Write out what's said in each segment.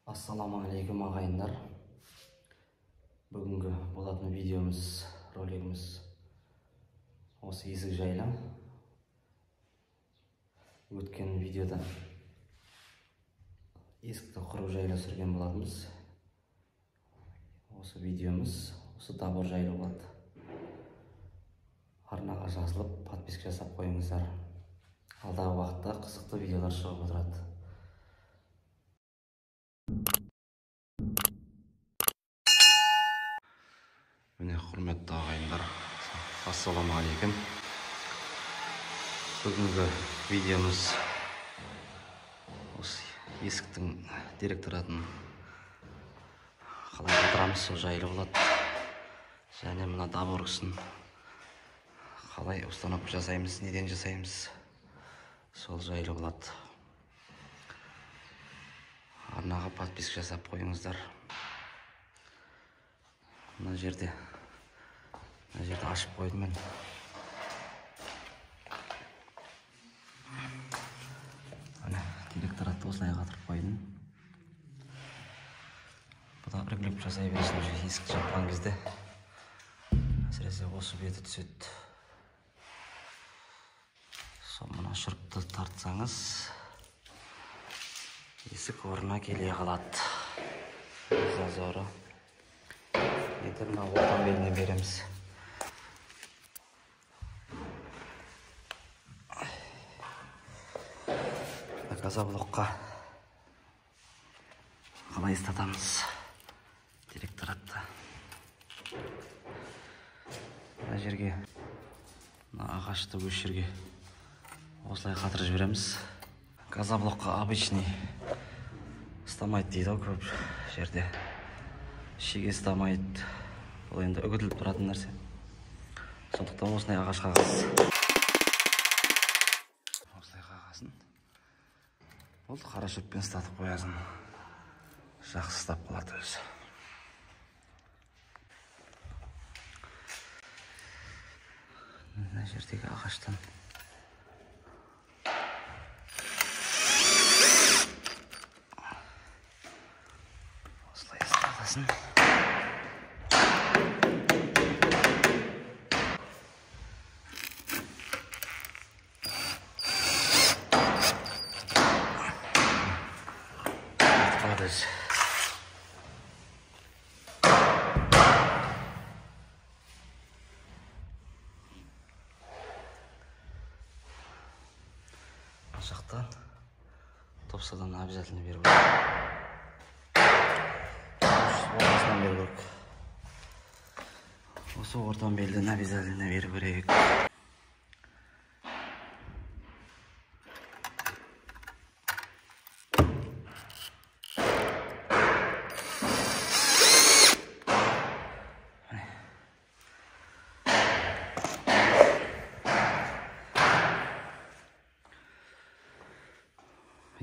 Ассаламағалейкум ағайындар. Бүгінгі болатын видеомыз, ролигіміз осы есік жайлы. Өткен видеода есікті құру жайлы түсірген болатынбыз. Осы видеомыз осы табор жайлы болады. Арнаға жазылып, подписка жасап қойыңыздар. Алдағы уақытта қызықты видеолар шығып отырады. Міне, құрметті ағайындар, ассаламағалейкум. Бүгінгі видеомыз осы есіктің директоратын қалай қатырамыз сол жайлы болады. Және мына доборкасын қалай установка жасаймыз, неден жасаймыз, сол жайлы болады. Арнаға подписка жасап қойыңыздар. Мына жерде ашып қойдым мен. Міне, директоратты осылай қатырып қойдым. Бұда үрлеп жасай бересің, есік жапқан кезде. Әсіресе осы беті түседі. Сол мына шұрыпты тартсаңыз, есік орнына келе қалады. Зазоры. Енді мына ортан беліне береміз. Газоблокқа қалай ұстатамыз директоратты. Мына жерге, мына ағашты көшірге осылай қатырып жібереміз. Газоблокқа обычный ұстамайды дейді, көп жерде. Шеге ұстамайды. Бұл енді үгітіліп тұратын нәрсе. Сондықтан осындай ағаш қағаз. Осылай қағазын. Ол қара шөппен ұстатып қоясын. Жақсы ұстап қалады өзі. Мына жердегі ағаштан осылай ұсталасын. Жақтан топсадан обязательно беру керек. Ортасынан беру керек. Осы ортан белден обязательно беру керек.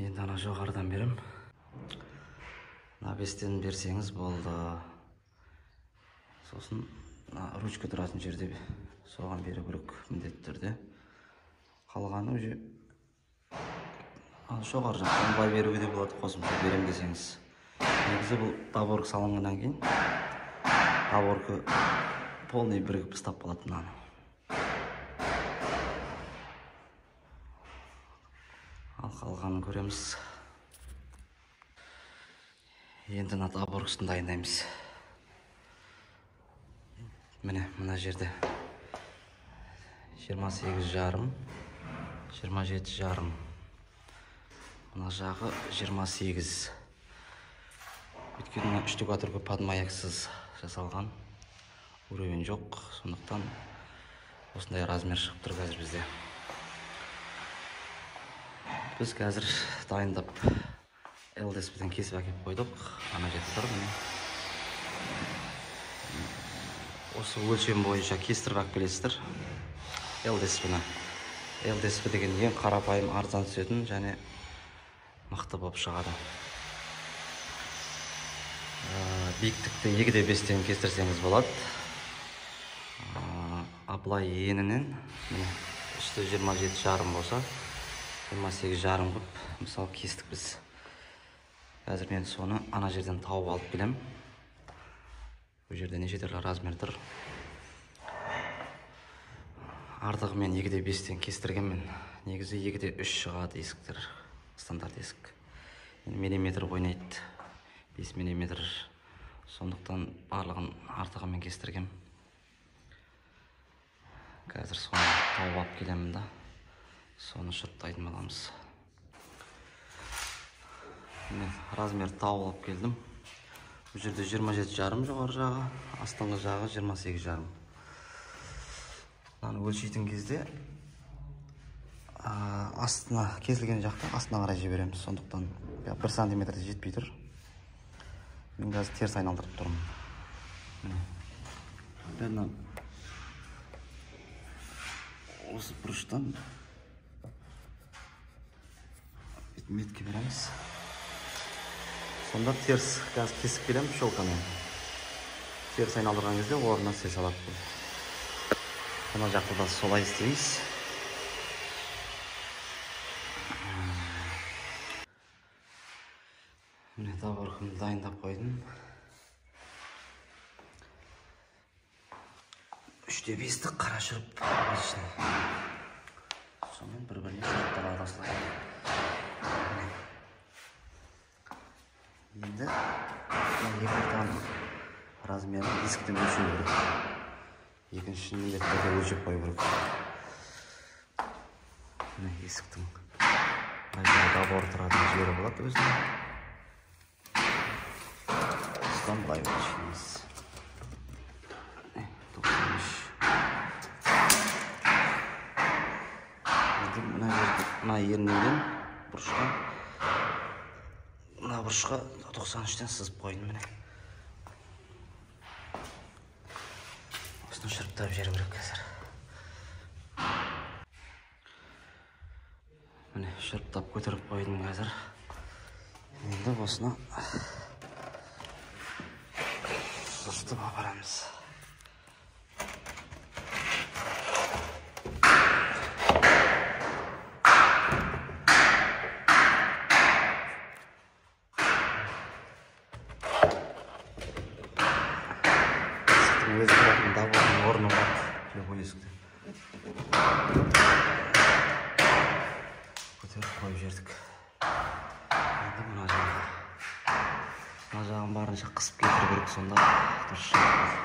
Енді ана жоғарыдан берем. Бестен берсеңіз болды. Сосын ручка тұратын жерде соған беру керек міндетті түрде. Қалғаны уже жоғары жақтан былай беруге де болады, қосымша берем десеңіз. Негізі бұл доборка салынғаннан кейін доборка полный бірігіп ұстап қалады мынаны. Ал қалғанын көреміз. Енді мына доборкасын дайындаймыз. Міне, мына жерде 28,5, 27,5. Мына жағы 28. Өйткені штукатурка подмаяксыз жасалған. Уровень жоқ, сондықтан осындай размер шығып тұр қазір бізде. Біз қазір дайындап ЛДСП-ден кесіп әкеп қойдық. Ана жетіп тұр. Осы өлшем бойынша кестіріп әкеп келесіздер. ЛДСП-ні. ЛДСП деген ең қарапайым, арзан түсетін және мықты болып шығады. Биіктікті 2/5-тен кестірсеңіз болады. Аплай енінен үсті 27,5 болса, 28,5 қып, мысалы кестік біз. Қазір мен соны ана жерден тауып алып келем. Бұл жерде неше түрлі размер тұр. Артығы мен 2/5-тен кестіргенмін. Негізі 2/3 шығады есіктер. Стандарт есік. Миллиметр ойнайды. 5 миллиметр. Сондықтан барлығын артығы мен кестіргем. Қазір соны тауып алып келемін да. Соны шұрттайтын боламыз. Мен размер тауып алып келдім. Бұл жерде 27,5 жоғары жағы, астыңғы жағы 28,5. Мынаны өлшейтін кезде астына кесілген жақта астына қарай жібереміз. Сондықтан 1 сантиметрде жетпей тұр. Мен қазір теріс айналдырып тұрмын. Бәрінен осы бұрыштан метке береміз. Сонда теріс қазір кесіп келем щелкамен. Теріс айналдырған кезде орнына сес алады. Мына жақта да солай істейміз. Міне таборкымды дайындап қойдым. 3/5-ті қара шұрып сонымен бір-біріне шұртталады достар. Енді екінші размерін есіктен өлшеу керек. Екіншісін міндетті өлшеп қою керек. Міне есіктің табор тұратын жері болады өзіне. Осыдан былай өлшейміз. 93. Мына ерінен бұрышқа, мына бұрышқа 93-тен сызып қойдым міне. Осыны шұрыптап жіберу керек қазір. Міне шұрыптап көтеріп қойдым қазір. Енді осыны сызып апарамыз. Өзі тұратын табордың орны бар. Любой есікте. Көтеріп қойып жердік. Енді мына жағын барынша қысып кетіру керек, сонда дұрыс шығады.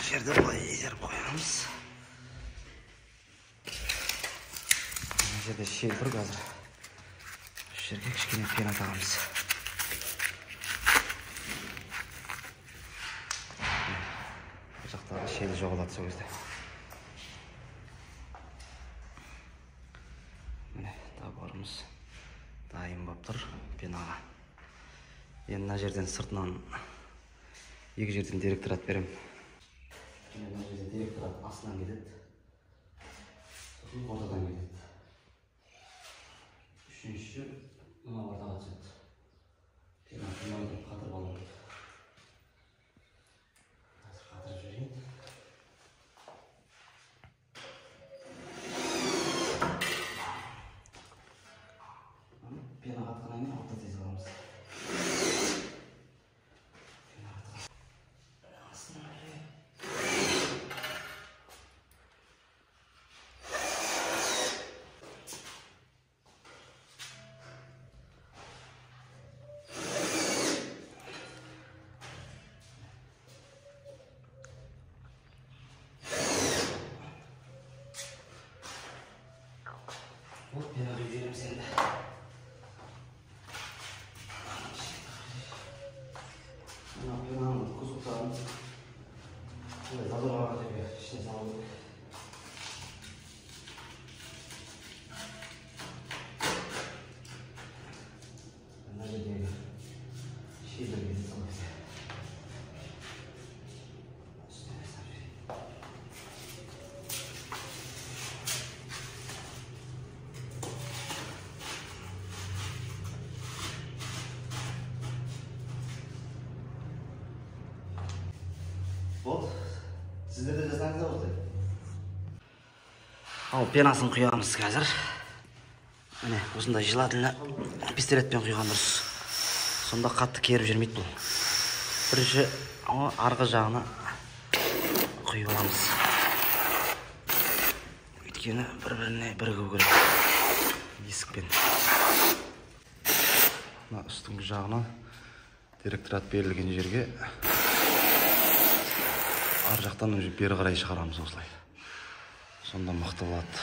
Жерді былай езеріп қоямыз. Мына жерде шел тұр қазір. Осы жерге кішкене пена тағамыз. Бұл жақтағы шел жоғалады сол кезде. Міне таборымыз дайын болып тұр пенаға. Енді мына жерден сыртынан екі жерден директорат берем. Мына жерде директорат астынан кетеді. Сосын ортадан кетеді. Үшінші мына ортаға түседі. Пенаны қатырып алу керек. Қазір қатырып жіберейін. Пена қатқаннан кейін ортаға тез аламыз. Вот пена жібереміз енді. Мына пенаның кузовтарын зазорға деп ішіне салу керек. Мына жердегі шелерге салу керек. Болды. Сіздер де жасаңыздар осылай. Ал пенасын құямыз қазір. Міне, осындай желательно пистолетпен құйған дұрыс. Сонда қатты керіп жүрмейді бұл. Бірінші арғы жағына құйып аламыз. Өйткені бір-біріне бірігу керек. Есікпен. Мына үстіңгі жағына директорат берілген жерге ар жақтан бері қарай шығарамыз осылай. Сонда мықты болады.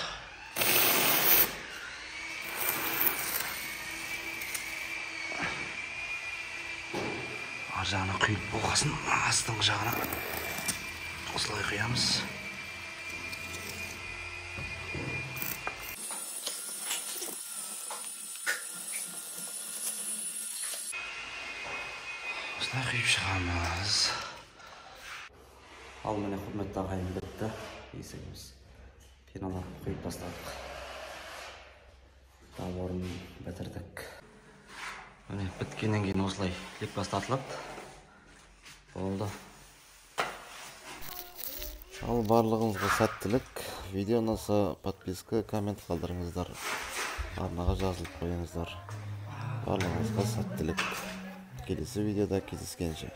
Ар жағына құйылып болғасын, астыңғы жағына осылай құямыз. Осылай құйып шығамыз. Ал міне құрметті ағайын бітті. Есігіміз пеналар құйып бастадық. Таборын бітірдік. Міне біткеннен кейін осылай лек бастатылады. Болды. Ал барлығыңызға сәттілік. Видео ұнаса подписка, коммент қалдырыңыздар. Арнаға жазылып қойыңыздар. Барлығыңызға сәттілік. Келесі видеода кездескенше.